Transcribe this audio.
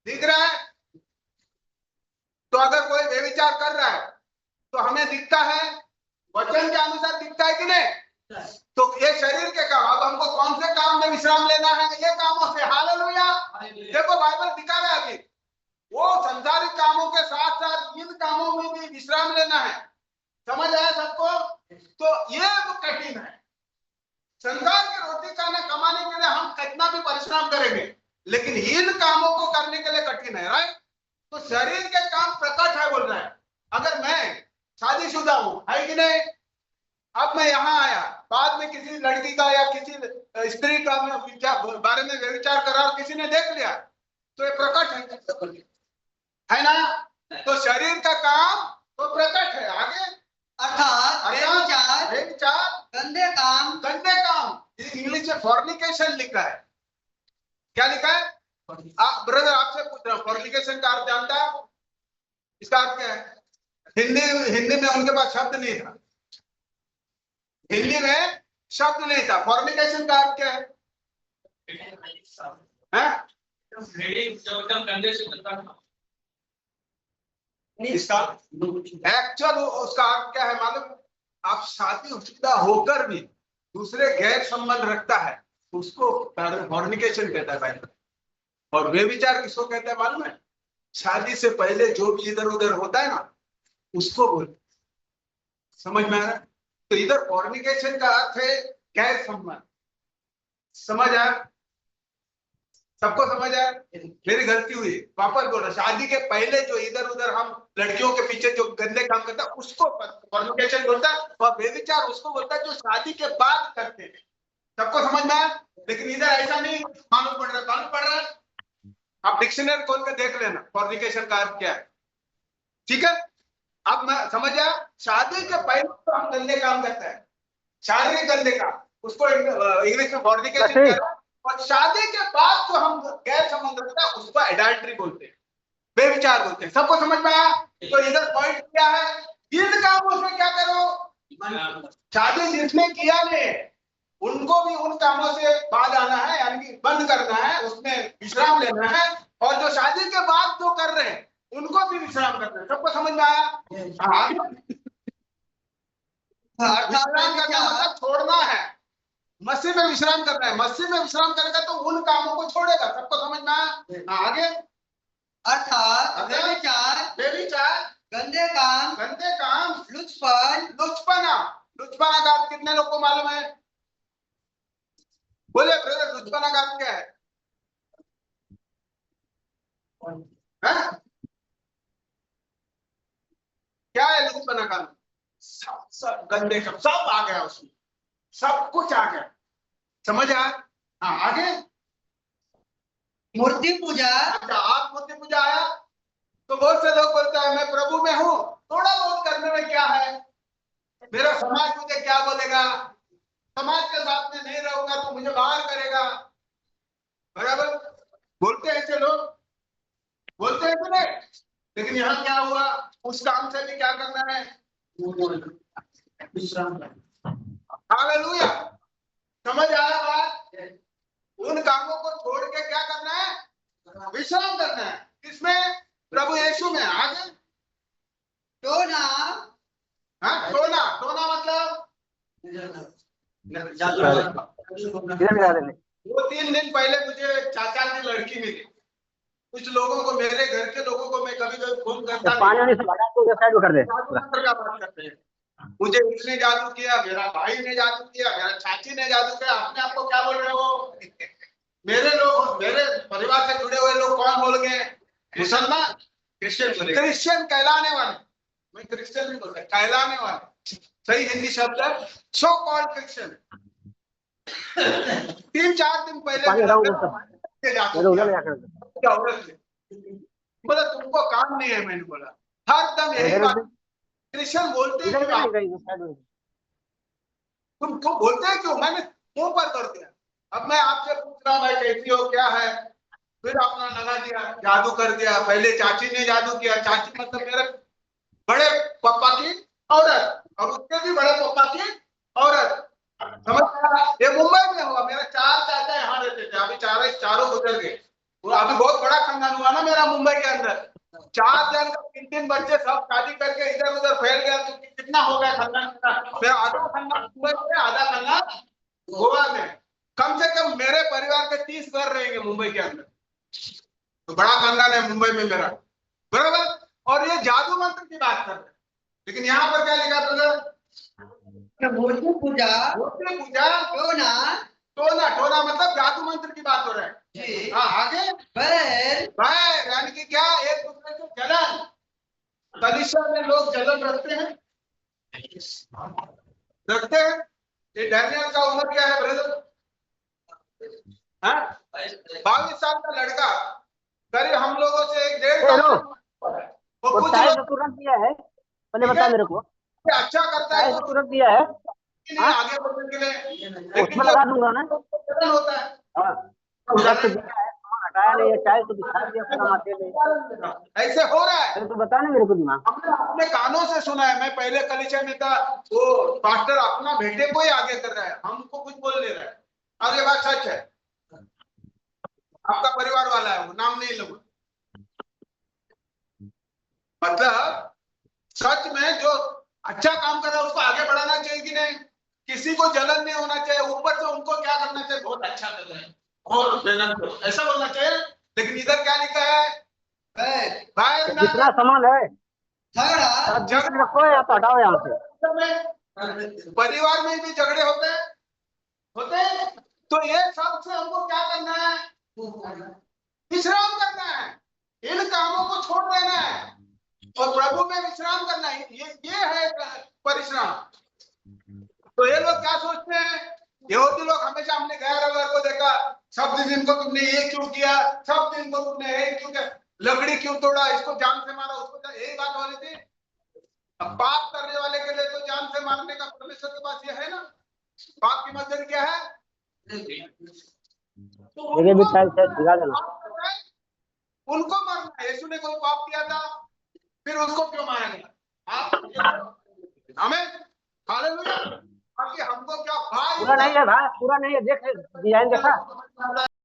दिख रहा है? तो अगर कोई व्यभिचार कर रहा है तो हमें दिखता है, वचन के अनुसार दिखता है कि नहीं? तो ये शरीर के काम, अब हमको कौन से काम में विश्राम लेना है? ये कामों से। हालेलुया। देखो बाइबल दिखा रहा है अभी, वो संसारिक कामों के साथ साथ इन कामों में भी विश्राम लेना है। समझ आया सबको? तो ये तो कठिन है। संसार की रोटी कमाने के लिए हम कितना भी परिश्रम करेंगे, लेकिन इन कामों को करने के लिए कठिन है, राइट? तो शरीर के काम प्रकट है बोल रहा है। अगर मैं शादीशुदा हूं, है कि नहीं? अब मैं यहाँ आया, बाद में किसी लड़की का या किसी स्त्री का बारे में व्यभिचार करा और किसी ने देख लिया, तो ये प्रकट है ना? तो शरीर का काम तो प्रकट है। आगे अर्थात व्यभिचार, गंदे काम इंग्लिश में फॉर्निकेशन लिखा है। क्या लिखा है? ब्रदर आपसे पूछ रहा हूँ, फॉर्निकेशन का अर्थ जानता है? इसका अर्थ क्या है? हिंदी में उनके पास शब्द नहीं था, हिंदी में शब्द नहीं था। फॉर्निकेशन का अर्थ क्या है? इसका एक्चुअल उसका अर्थ क्या है मालूम? आप शादीशुदा होकर भी दूसरे गैर संबंध रखता है, उसको फॉर्निकेशन कहता है बाइबल। और व्यभिचार किसको कहता है मालूम है? शादी से पहले जो भी इधर उधर होता है ना, उसको बोलते। समझ में आ रहा है? तो इधर फॉर्निकेशन का अर्थ है गैर संबंध। समझ आया? सबको समझ आया? मेरी गलती हुई, वापस बोलो। शादी के पहले जो इधर उधर हम लड़कियों के पीछे जो गंदे काम करता है, उसको फॉर्निकेशन बोलता है। और व्यभिचार उसको बोलता है जो शादी के बाद करते हैं। सबको समझ में आया? लेकिन इधर ऐसा नहीं मालूम पड़ रहा है। आप डिक्शनरी खोल कर देख लेना फॉर्निकेशन का अर्थ क्या है। ठीक है? अब मैं समझ आया? शादी के पहले तो हम गंदे काम करते हैं, शारीरिक गंदे काम, उसको इंग्लिश में फॉर्निकेशन कहते हैं। और शादी के बाद जो हम गैर संबंध रखते हैं, उसको एडल्ट्री बोलते हैं, बेविचार बोलते हैं। सबको समझ में आया? तो इधर पॉइंट क्या है? इन कामों से क्या करो? शादी जिसने किया नहीं, उनको भी उन कामों से बाहर आना है, यानी कि बंद करना है, उसमें विश्राम लेना है। और जो शादी के बाद जो कर रहे हैं, उनको भी विश्राम करना है। सबको समझ में आया? विश्राम करना मतलब छोड़ना है। मसीह में विश्राम करना है। मसीह में विश्राम करेगा तो उन कामों को छोड़ेगा। सबको समझ में आया? आगे अर्थात व्यभिचार, गंदे काम, लुचपना का अर्थ कितने लोग को मालूम है? बोले ब्रदर, लुचपना का अर्थ क्या है? क्या है लुचपना का? सब गंदे सब आ गया उसमें, सब कुछ आ गया। समझ आया? हाँ, आगे मूर्ति पूजा। अच्छा, आप मूर्ति पूजा आया तो बहुत से लोग बोलते हैं मैं प्रभु में हूँ, थोड़ा बहुत करने में क्या है, मेरा समाज मुझे क्या बोलेगा, समाज के साथ में नहीं रहूंगा तो मुझे बाहर करेगा। बराबर बोलते हैं ऐसे लोग, बोलते हैं कि नहीं? लेकिन यहाँ क्या हुआ? उस काम से भी क्या करना है? हालेलुया। समझ आया बात? उन कामों को छोड़ के क्या करना है? विश्राम करना है। किसमें? प्रभु यीशु में। आगे टोना मतलब 2-3 दिन पहले मुझे चाचा की लड़की मिली। कुछ लोगों को, मेरे घर के लोगों को मैं कभी कभी फोन करता नहीं, मुझे इसने जादू किया, मेरा भाई ने जादू किया, मेरा चाची ने जादू किया। अपने आप को क्या बोल रहे हो? मेरे लोग, मेरे परिवार से जुड़े हुए लोग कौन बोल गए? मुसलमान, क्रिश्चियन कहलाने वाले। मैं क्रिश्चियन नहीं बोलता, कहलाने वाले सही हिंदी शब्द है, सो कॉल्ड क्रिश्चियन। 3-4 दिन पहले बोला तुमको काम नहीं है। मैंने बोला हर दम यही बात, क्रिश्चियन बोलते हैं क्यों? तुम क्यों बोलते हैं क्यों? मैंने मुंह पर कर दिया। अब मैं आपसे पूछ रहा हूँ भाई कैसी हो, क्या है? फिर अपना लगा दिया, जादू कर दिया। पहले चाची ने जादू किया। चाची मतलब मेरे बड़े पापा की औरत, और उसके भी बड़े पापा की औरत। समझ? ये मुंबई में हुआ। मेरा 4 चाचा यहाँ रहते थे, अभी चारों गुजर गए। वो अभी बहुत बड़ा खानदान हुआ ना मेरा मुंबई के अंदर। 4 जन का 3 बच्चे सब शादी करके इधर उधर फैल गया तो कितना हो गया खानदान मेरा। मेरा आधा खानदान मुंबई में, आधा खानदान गोवा में। कम से कम मेरे परिवार के 30 घर रहेंगे मुंबई के अंदर। तो बड़ा खानदान है मुंबई में मेरा, बराबर। और ये जादू मंत्र की बात कर रहे हैं, लेकिन यहाँ पर क्या लिखा ब्रदर? मूर्ति पूजा, मूर्ति पूजा, टोना, टोना मतलब जादू मंत्र की बात हो रहा है। जी, हाँ, आगे बैर, यानी कि क्या, एक दूसरे से जलन। कलीसिया में लोग जलन रखते हैं, रखते हैं। ये डैनियल का उम्र क्या है ब्रदर? हाँ, 22 साल का लड़का, करीब हम लोगों से 1.5 साल वो कुछ तो तुरंत दिया है, पहले बता मेरे को। अच्छा करता है तो तुरंत दिया है, आगे बढ़ने के लिए, उसमें लगा दूंगा ना। होता है। हाँ, तो दिया है, हटाया नहीं है, चाहे तो दिखा दिया पूरा माते। ऐसे हो रहा है, तो बता ना मेरे को दिमाग। हमने अपने कानों से सुना है। मैं पहले कलीसिया में था, वो पास्टर अपना बेटे को ही आगे कर रहा है, हमको कुछ बोल नहीं रहा है। और ये बात सच है, आपका परिवार वाला है, वो नाम नहीं लूंगा। मतलब सच में जो अच्छा काम कर रहा है उसको आगे बढ़ाना चाहिए कि नहीं? किसी को जलन नहीं होना चाहिए, ऊपर से उनको क्या करना चाहिए, बहुत अच्छा कर रहे हैं और मेहनत करो, ऐसा बोलना चाहिए। लेकिन इधर क्या लिखा है? बैर, जितना सामान है झगड़ा, झगड़ा रखो या तो हटाओ यहाँ से। परिवार में भी झगड़े होते हैं, तो ये सब से हमको क्या करना है? विश्राम करना है, इन कामों को छोड़ देना है और प्रभु में विश्राम करना है। ये है परिश्रम। तो ये लोग क्या सोचते हैं? यहूदी लोग हमेशा हमने गैर रविवार को देखा, सब दिन को तुमने ये क्यों किया, सब दिन को तुमने ये क्यों किया, लकड़ी क्यों तोड़ा, इसको जान से मारा, उसको, यही बात हो रही थी। अब पाप करने वाले के लिए तो जान से मारने का परमेश्वर के पास ये है ना। पाप की मजदूरी क्या है? मेरे भी टाइम से दिखा देना। उनको मारना। यीशु ने कोई पाप किया था, फिर उसको क्यों मारा गया? हमें हालेलुया। बाकी हमको क्या भाई, पूरा नहीं है भाई, पूरा नहीं है, देख डिजाइन देखा।